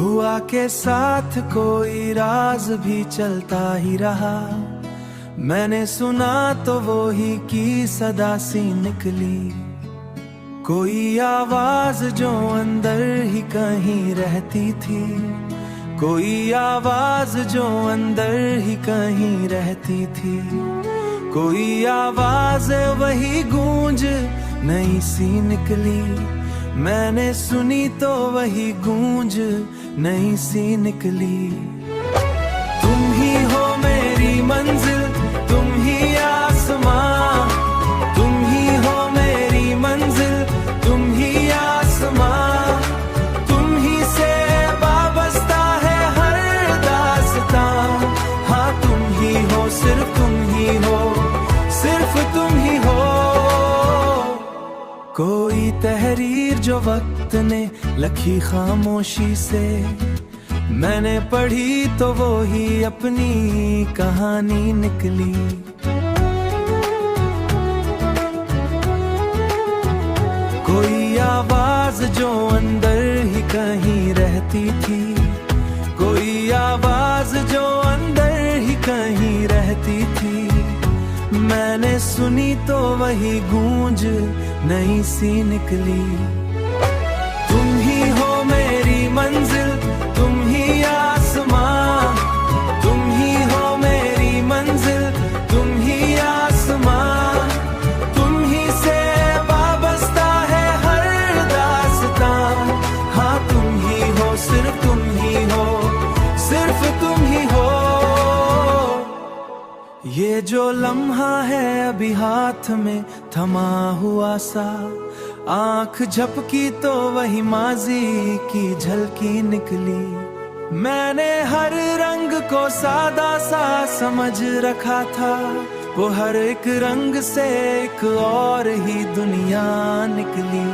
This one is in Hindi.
हुआ के साथ कोई राज भी चलता ही रहा। मैंने सुना तो वो ही की सदा सी निकली। कोई आवाज जो अंदर ही कहीं रहती थी, कोई आवाज जो अंदर ही कहीं रहती थी। कोई आवाज वही गूंज नई सी निकली। मैंने सुनी तो वही गूंज नई सी निकली। तुम ही हो मेरी मंजिल, तुम ही आसमां, तुम ही हो मेरी मंजिल, तुम ही आसमां। तुम ही से वाबस्ता है हर दास्तां। हाँ तुम ही हो, सिर्फ तुम ही हो, सिर्फ तुम ही हो। कोई तहरीर जो वक्त ने लिखी खामोशी से, मैंने पढ़ी तो वो ही अपनी कहानी निकली। कोई आवाज जो अंदर ही कहीं रहती थी, कोई आवाज जो अंदर ही कहीं रहती थी। मैंने सुनी तो वही गूंज नई सी निकली। तुम ही हो मेरी मंजिल, तुम ही आसमां, तुम ही हो मेरी मंजिल, तुम ही आसमां। तुम ही से वाबस्ता है हर दास्तां। हाँ तुम ही हो, सिर्फ तुम ही हो, सिर्फ तुम ही हो। ये जो लम्हा है अभी हाथ में थमा हुआ सा, आंख झपकी तो वही माजी की झलकी निकली। मैंने हर रंग को सादा सा समझ रखा था, वो हर एक रंग से एक और ही दुनिया निकली।